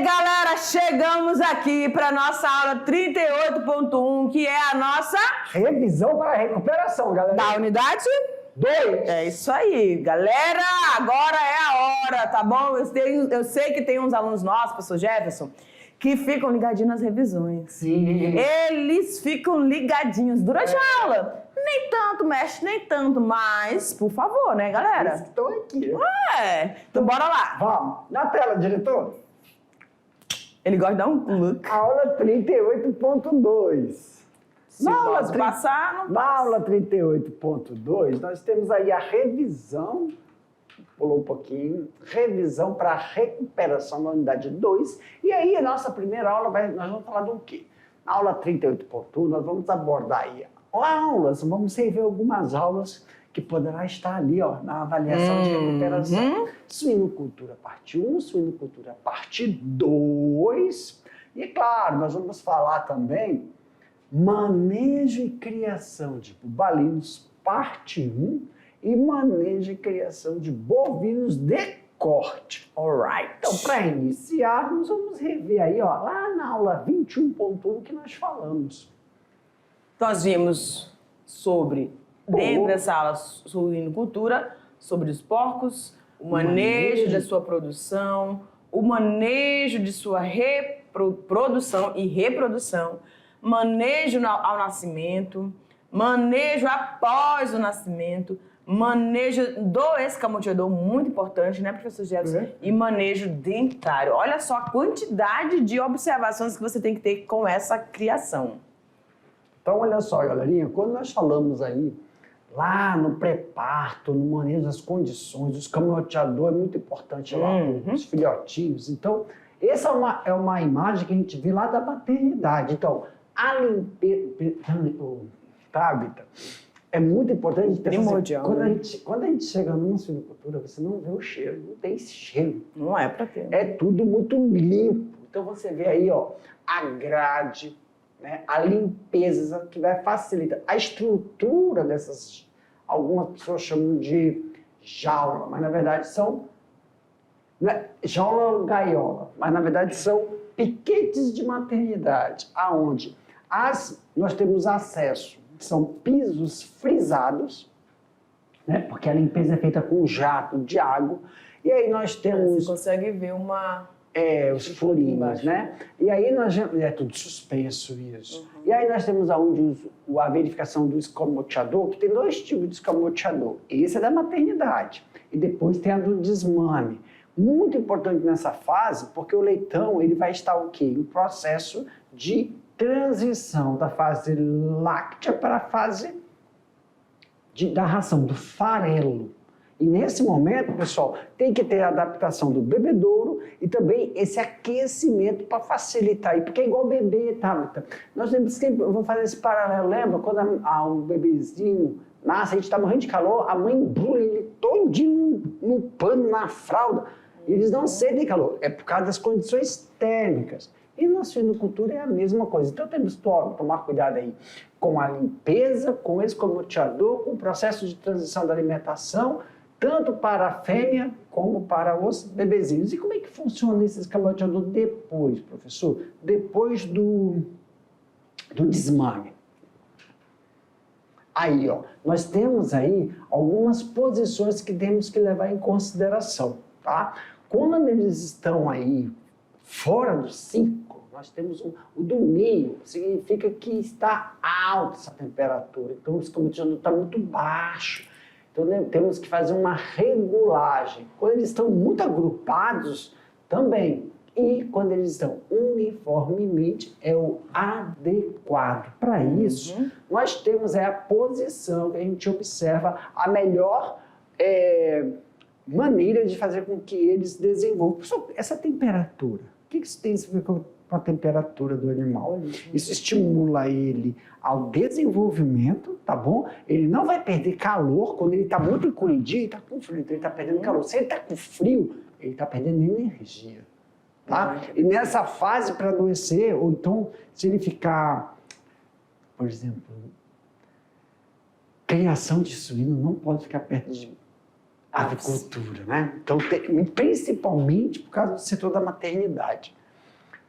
Galera, chegamos aqui para nossa aula 38.1, que é a nossa revisão para recuperação, galera. Da unidade 2. É isso aí, galera. Agora é a hora, tá bom? Eu sei que tem uns alunos nossos, professor Jefferson, que ficam ligadinhos nas revisões. Sim. Eles ficam ligadinhos durante a aula. Nem tanto, mestre, nem tanto, mas, por favor, né, galera? Eles estão aqui. Então bora lá. Vamos. Na tela, diretor. Ele gosta de dar um look. Aula 38.2. Na aula 38.2, nós temos aí a revisão, pulou um pouquinho, revisão para recuperação da unidade 2. E aí, a nossa primeira aula, nós vamos falar do quê? Na aula 38.1, nós vamos abordar aí vamos rever algumas aulas que poderá estar ali, ó, na avaliação de recuperação. Suinocultura parte 1, suinocultura parte 2. E, claro, nós vamos falar também manejo e criação de bubalinos parte 1 e manejo e criação de bovinos de corte. Alright. Então, para iniciarmos, vamos rever aí, ó, lá na aula 21.1 que nós falamos. Nós vimos sobre, dentro dessa aula, suinocultura, sobre os porcos, o manejo da sua produção, o manejo de sua produção e reprodução, manejo ao nascimento, manejo após o nascimento, manejo do escamoteador, muito importante, né, professor Jefferson? E manejo dentário. Olha só a quantidade de observações que você tem que ter com essa criação. Então, olha só, galerinha, quando nós falamos aí, lá no pré-parto, no manejo das condições, o escamoteador é muito importante lá para os filhotinhos. Então, essa é uma imagem que a gente vê lá da maternidade. Então, a limpeza, Tabita, é muito importante. Primordial. Quando a gente chega numa suinocultura, você não vê o cheiro, não tem esse cheiro. Não é para ter. É tudo muito limpo. Então, você vê aí, ó, a grade, né, a limpeza que vai facilitar a estrutura dessas, algumas pessoas chamam de jaula, mas na verdade são jaula ou gaiola, mas na verdade são piquetes de maternidade, aonde nós temos acesso, são pisos frisados, né, porque a limpeza é feita com jato de água, e aí nós temos... Você consegue ver os furinhos, né? E aí é tudo suspenso isso. E aí nós temos a verificação do escamoteador, que tem 2 tipos de escamoteador. Esse é da maternidade. E depois tem a do desmame. Muito importante nessa fase, porque o leitão ele vai estar o quê? Em processo de transição da fase láctea para a fase da ração, do farelo. E nesse momento, pessoal, tem que ter a adaptação do bebedouro e também esse aquecimento para facilitar. Porque é igual bebê, tá? Nós sempre vamos fazer esse paralelo. Lembra quando o bebezinho nasce, a gente está morrendo de calor, a mãe embrulha ele todinho no pano, na fralda. Eles não sentem calor. É por causa das condições térmicas. E na suinocultura é a mesma coisa. Então temos que tomar cuidado aí com a limpeza, com o escamoteador, com o processo de transição da alimentação, tanto para a fêmea como para os bebezinhos. E como é que funciona esse escamoteador depois, professor? Depois do desmame. Aí, ó, nós temos aí algumas posições que temos que levar em consideração, tá? Quando eles estão aí fora do ciclo, nós temos o do meio, significa que está alta essa temperatura, então o escamoteador está muito baixo. Então, né, temos que fazer uma regulagem. Quando eles estão muito agrupados, também. E quando eles estão uniformemente, é o adequado. Para isso, nós temos a posição que a gente observa a melhor maneira de fazer com que eles desenvolvam. Pessoal, essa temperatura, o que isso tem a ver com a temperatura do animal? Isso estimula ele ao desenvolvimento, tá bom? Ele não vai perder calor quando ele está muito encolhidinho, ele está com frio, então ele está perdendo calor. Se ele está com frio, ele está perdendo energia, tá? E nessa fase para adoecer, ou então se ele ficar, por exemplo, criação de suíno não pode ficar perto de avicultura, né? Então, principalmente por causa do setor da maternidade.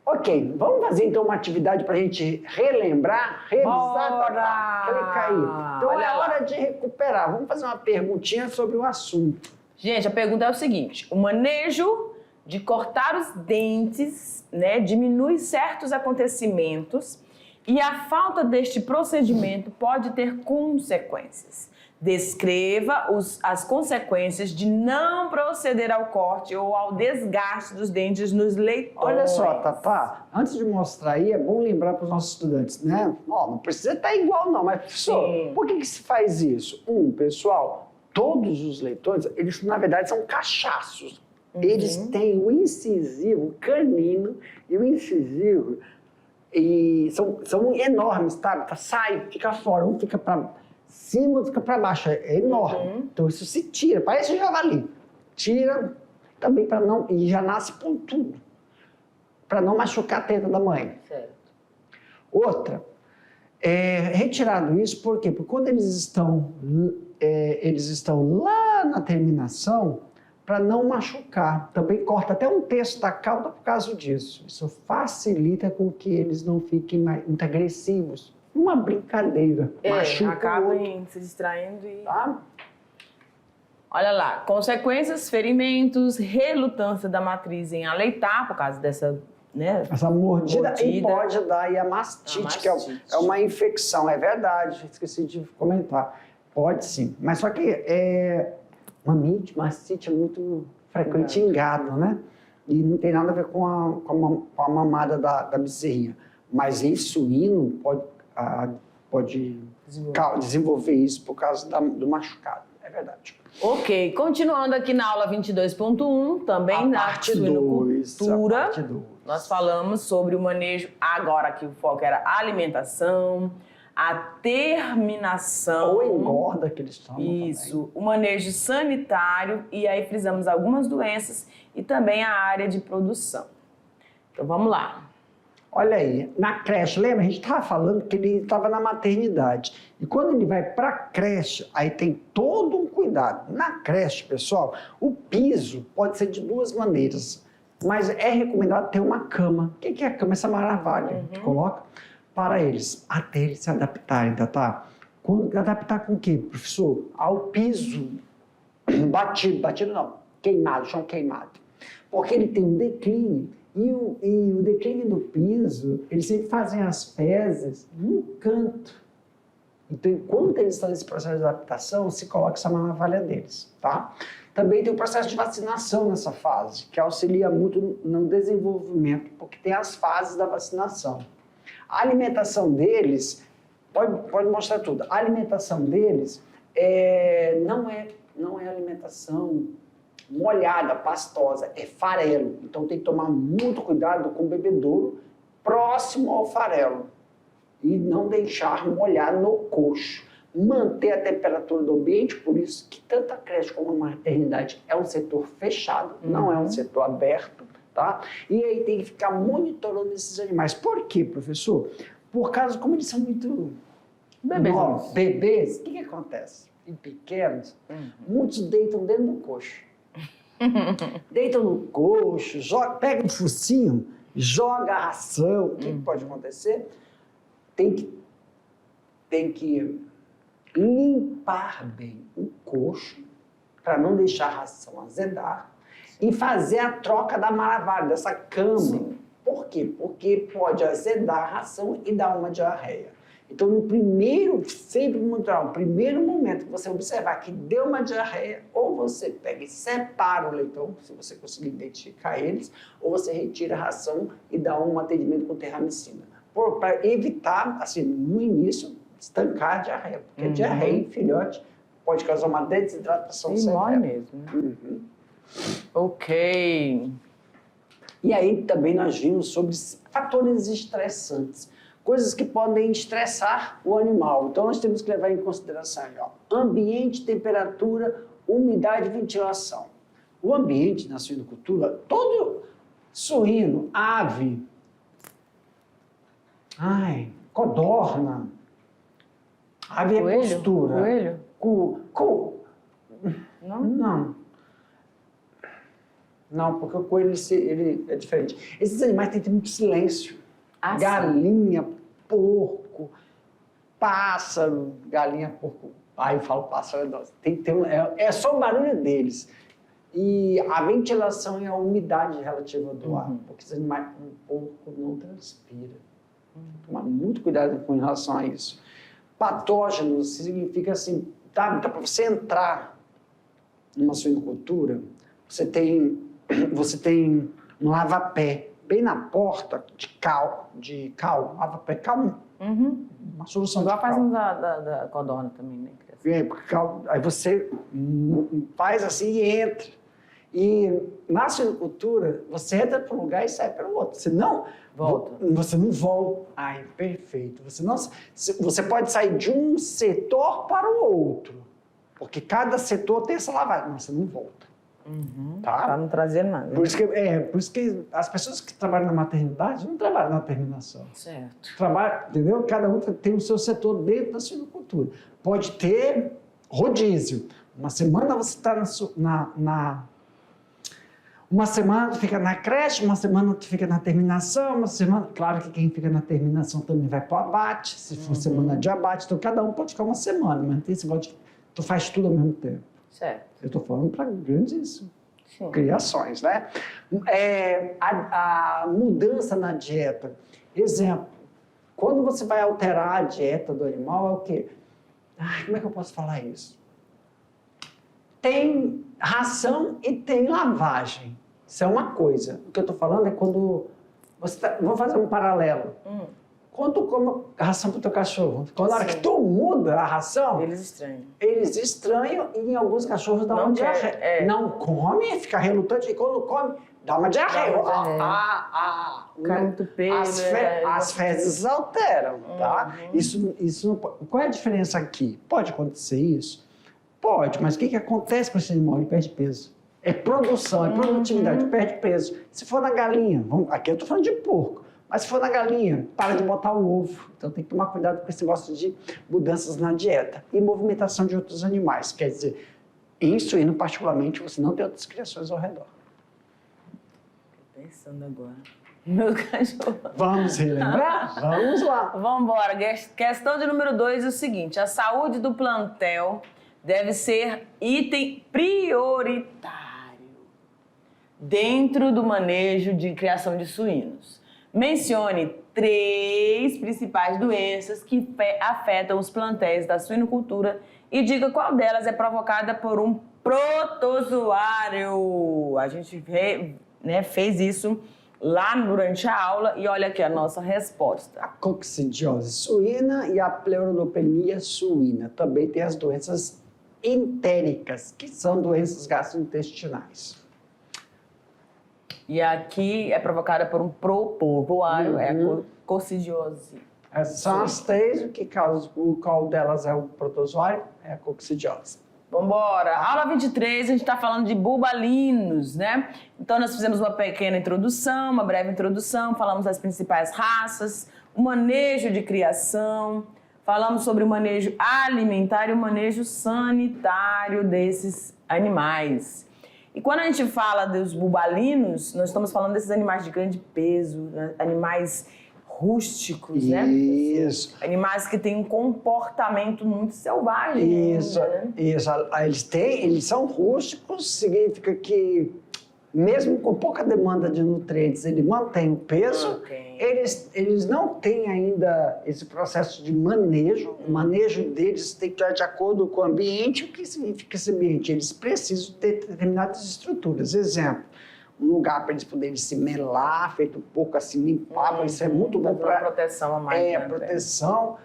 Ok, vamos fazer então uma atividade para a gente relembrar, revisar, Bora! clica aí. Então Olha é lá. hora de recuperar. Vamos fazer uma perguntinha sobre o assunto. Gente, a pergunta é o seguinte: o manejo de cortar os dentes, né, diminui certos acontecimentos e a falta deste procedimento pode ter consequências. Descreva as consequências de não proceder ao corte ou ao desgaste dos dentes nos leitões. Olha só, Tatá, antes de mostrar aí, é bom lembrar para os nossos estudantes, né? Ó, não precisa estar igual não, mas professor, por que se faz isso? Pessoal, todos os leitões, eles na verdade são cachaços. Eles têm o incisivo o canino e o incisivo, e são enormes, tá? Sai, fica fora, um fica para cima, outro fica para baixo, é enorme. Então isso se tira, parece um javali. Tira também para não, e já nasce pontudo, para não machucar a teta da mãe. Certo. Outra, retirado isso, por quê? Porque quando eles estão lá na terminação, para não machucar. Também corta até um terço da cauda por causa disso. Isso facilita com que eles não fiquem muito agressivos. Uma brincadeira. Machuca o outro. Acabam se distraindo e... Tá? Olha lá, consequências, ferimentos, relutância da matriz em aleitar, por causa dessa, né? Essa mordida. E pode dar aí a mastite, que é uma infecção. É verdade, esqueci de comentar. Pode sim. Mas só que mastite é muito frequente em gado, né? E não tem nada a ver com a mamada da bezerrinha. Mas em suíno pode desenvolver isso por causa do machucado. É verdade. Ok, continuando aqui na aula 22.1, também na suinocultura, nós falamos sobre o manejo, agora aqui o foco era a alimentação, a terminação. Ou engorda que eles chamam. Isso, também. O manejo sanitário, e aí frisamos algumas doenças e também a área de produção. Então vamos lá. Olha aí, na creche, lembra? A gente estava falando que ele estava na maternidade. E quando ele vai para a creche, aí tem todo um cuidado. Na creche, pessoal, o piso pode ser de duas maneiras. Mas é recomendado ter uma cama. O que é a cama? Essa maravilha que coloca para eles, até eles se adaptarem, tá? Adaptar com o quê, professor? Ao piso batido não, queimado, chão queimado. Porque ele tem um declínio. E o declínio do piso, eles sempre fazem as fezes num canto. Então, enquanto eles estão nesse processo de adaptação, se coloca essa navalha deles, tá? Também tem o processo de vacinação nessa fase, que auxilia muito no desenvolvimento, porque tem as fases da vacinação. A alimentação deles, pode mostrar tudo, a alimentação deles não é alimentação molhada, pastosa, é farelo. Então tem que tomar muito cuidado com o bebedouro próximo ao farelo e não deixar molhar no coxo. Manter a temperatura do ambiente, por isso que tanto a creche como a maternidade é um setor fechado, não é um setor aberto, tá? E aí tem que ficar monitorando esses animais. Por quê, professor? Por causa, como eles são muito bebês, o que acontece? Em pequenos, muitos deitam dentro do coxo. Deitam no coxo, pega o focinho, joga a ração. O que pode acontecer? Tem que limpar bem o coxo para não deixar a ração azedar e fazer a troca da maravilha, dessa cama. Sim. Por quê? Porque pode azedar a ração e dar uma diarreia. Então, no primeiro momento que você observar que deu uma diarreia, ou você pega e separa o leitão, se você conseguir identificar eles, ou você retira a ração e dá um atendimento com terramicina. Para evitar, assim, no início, estancar a diarreia. Porque a diarreia em filhote pode causar uma desidratação severa. Mesmo, né? Ok. E aí também nós vimos sobre fatores estressantes. Coisas que podem estressar o animal. Então, nós temos que levar em consideração ambiente, temperatura, umidade e ventilação. O ambiente na suinocultura, todo suíno, ave, codorna, ave é postura. Coelho? Não. Não, porque o coelho ele é diferente. Esses animais têm que ter muito silêncio. Ah, Galinha, porco, pássaro, galinha, porco. Aí eu falo pássaro, tem que ter é só o barulho deles. E a ventilação e a umidade relativa do ar, porque esses animais, um porco não transpira. Tomar muito cuidado com relação a isso. Patógenos significa assim, tá para você entrar numa suinocultura, você tem um lava-pé bem na porta de cal, lava-pé, cal, uma solução igual de cal. fazemos da codorna também, né? Aí você faz assim e entra. E na suinocultura, você entra para um lugar e sai para o outro. Você não volta. Ai, perfeito. Você pode sair de um setor para o outro. Porque cada setor tem essa lavagem. Mas você não volta. Tá? Para não trazer nada. Por isso que as pessoas que trabalham na maternidade não trabalham na terminação. Certo. Entendeu? Cada um tem o seu setor dentro da suinocultura. Pode ter rodízio. Uma semana você está uma semana tu fica na creche, uma semana tu fica na terminação, uma semana... Claro que quem fica na terminação também vai para o abate, se for semana de abate. Então, cada um pode ficar uma semana, mas tem esse negócio de... Tu faz tudo ao mesmo tempo. Certo. Eu estou falando para grandes Sim. criações, né? A mudança na dieta. Exemplo, quando você vai alterar a dieta do animal, é o quê? Como é que eu posso falar isso? Tem ração e tem lavagem. Isso é uma coisa. O que eu estou falando é quando... Vou fazer um paralelo. Quando tu come ração para o teu cachorro, quando na hora que tu muda a ração... Eles estranham e em alguns cachorros dá uma diarreia. Não come, fica relutante e quando come, dá uma diarreia. As fezes alteram, tá? Isso não pode. Qual é a diferença aqui? Pode acontecer isso? Pode, mas o que acontece com esse animal? Ele perde peso. É produção, é produtividade, perde peso. Se for na galinha, aqui eu estou falando de porco, mas se for na galinha, para de botar o ovo. Então tem que tomar cuidado com esse negócio de mudanças na dieta. E movimentação de outros animais. Quer dizer, em suíno particularmente, você não tem outras criações ao redor. Tô pensando agora. Meu cachorro. Vamos relembrar? Vamos lá. Vamos embora. Questão de número 2 é o seguinte. A saúde do plantel deve ser item prioritário dentro do manejo de criação de suínos. Mencione 3 principais doenças que afetam os plantéis da suinocultura e diga qual delas é provocada por um protozoário. A gente fez isso lá durante a aula e olha aqui a nossa resposta. A coccidiose suína e a pleurodopenia suína. Também tem as doenças entéricas, que são doenças gastrointestinais. E aqui é provocada por um protozoário, é a coccidiose. Essas são as 3, qual delas é o protozoário, é a coccidiose. Vambora! Aula 23, a gente está falando de bubalinos, né? Então, nós fizemos uma pequena introdução, uma breve introdução, falamos das principais raças, o manejo de criação, falamos sobre o manejo alimentar e o manejo sanitário desses animais. E quando a gente fala dos bubalinos, nós estamos falando desses animais de grande peso, né? Animais rústicos, né? Isso. Animais que têm um comportamento muito selvagem. Isso, né? isso. Eles são rústicos, significa que mesmo com pouca demanda de nutrientes, ele mantém o peso. Eles não têm ainda esse processo de manejo. O manejo deles tem que estar de acordo com o ambiente. O que significa esse ambiente? Eles precisam ter determinadas estruturas. Exemplo, um lugar para eles poderem se melar, feito um pouco assim, limpar. Isso é muito bom para... proteção a mais. Proteção.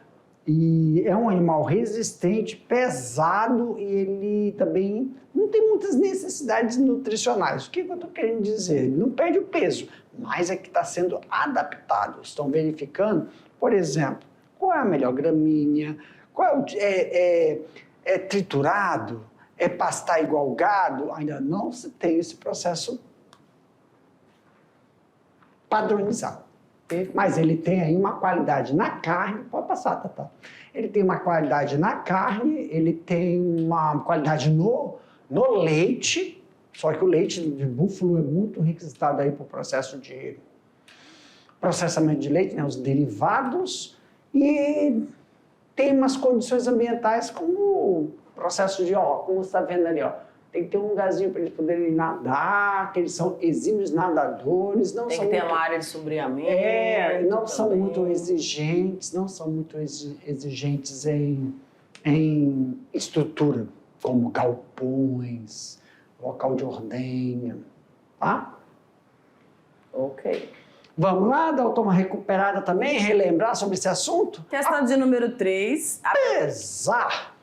E é um animal resistente, pesado, e ele também não tem muitas necessidades nutricionais. O que eu estou querendo dizer? Ele não perde o peso, mas é que está sendo adaptado. Estão verificando, por exemplo, qual é a melhor gramínea, qual é triturado, é pastar igual gado. Ainda não se tem esse processo padronizado. Mas ele tem aí uma qualidade na carne, pode passar, Tatá. Ele tem uma qualidade na carne, ele tem uma qualidade no leite, Só que o leite de búfalo é muito requisitado aí para o processo de processamento de leite, né, os derivados, e tem umas condições ambientais como o processo de, como você está vendo ali, tem que ter um lugarzinho para eles poderem nadar, que eles são exímios nadadores. Não tem são que ter muito, uma área de sombreamento. não também. são muito exigentes, não são muito exigentes em estrutura, como galpões, local de ordenha, tá? Ok. Vamos lá, dar uma recuperada também, relembrar sobre esse assunto? Questão de número 3. Apesar...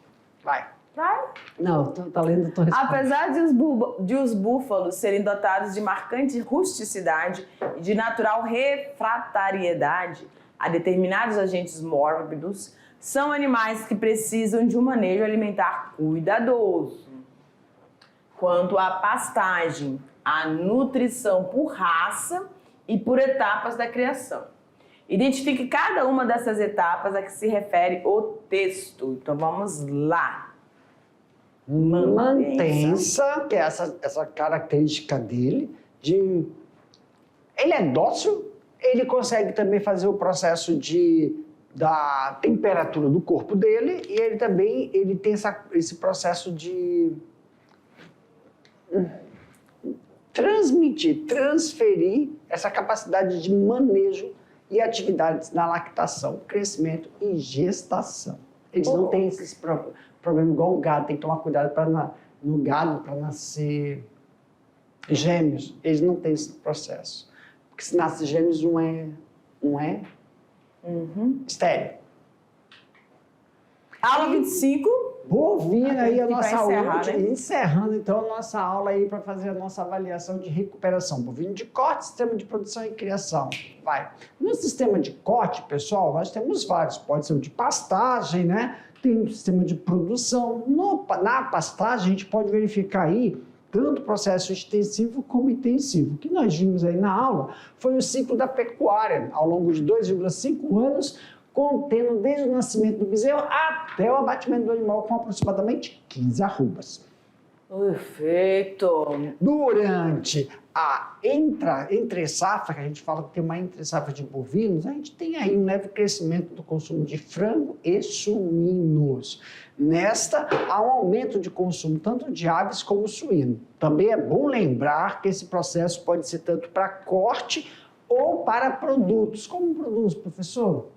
Vai. Vai. Não, tá lendo, tô respondendo. Apesar de os búfalos serem dotados de marcante rusticidade e de natural refratariedade a determinados agentes mórbidos, são animais que precisam de um manejo alimentar cuidadoso. Quanto à pastagem, a nutrição por raça e por etapas da criação. Identifique cada uma dessas etapas a que se refere o texto. Então vamos lá. Mantença, que é essa característica dele, ele é dócil, ele consegue também fazer o processo da temperatura do corpo dele, e ele também tem esse processo de transferir essa capacidade de manejo e atividades na lactação, crescimento e gestação. Eles não têm esses problemas igual o gado, tem que tomar cuidado no gado para nascer gêmeos. Eles não têm esse processo. Porque se nasce gêmeos, um é estéril. Aula 25. Bovina aí a nossa encerrar, última, né? encerrando então a nossa aula aí para fazer a nossa avaliação de recuperação. Bovino de corte, sistema de produção e criação. Vai. No sistema de corte, pessoal, nós temos vários. Pode ser o de pastagem, né? Tem um sistema de produção. Na pastagem, a gente pode verificar aí tanto o processo extensivo como intensivo. O que nós vimos aí na aula foi o ciclo da pecuária, ao longo de 2,5 anos, contendo desde o nascimento do bezerro até o abatimento do animal com aproximadamente 15 arrobas. Perfeito. Durante a entre-safra, que a gente fala que tem uma entre-safra de bovinos, a gente tem aí um leve crescimento do consumo de frango e suínos. Nesta, há um aumento de consumo tanto de aves como suíno. Também é bom lembrar que esse processo pode ser tanto para corte ou para produtos. Como produtos, professor?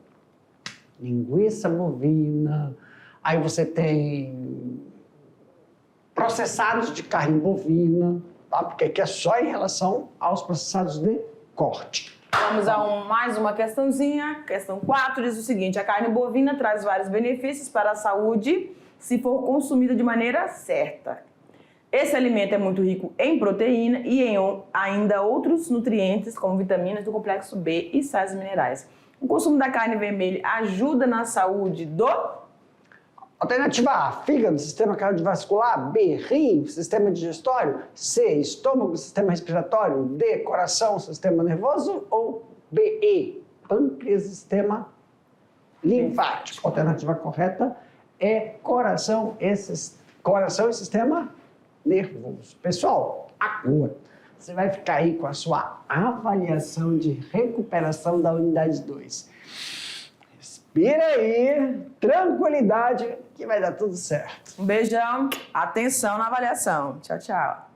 Linguiça bovina, aí você tem processados de carne bovina, tá? Porque aqui é só em relação aos processados de corte. Vamos a mais uma questãozinha. Questão 4 diz o seguinte: a carne bovina traz vários benefícios para a saúde se for consumida de maneira certa. Esse alimento é muito rico em proteína e em ainda outros nutrientes, como vitaminas do complexo B e sais minerais. O consumo da carne vermelha ajuda na saúde do... Alternativa A, fígado, sistema cardiovascular. B, rim, sistema digestório. C, estômago, sistema respiratório. D, coração, sistema nervoso. Ou B, E, pâncreas, sistema linfático. A alternativa correta é coração e sistema nervoso. Pessoal, agora você vai ficar aí com a sua avaliação de recuperação da unidade 2. Respira aí, tranquilidade, que vai dar tudo certo. Um beijão, atenção na avaliação. Tchau, tchau.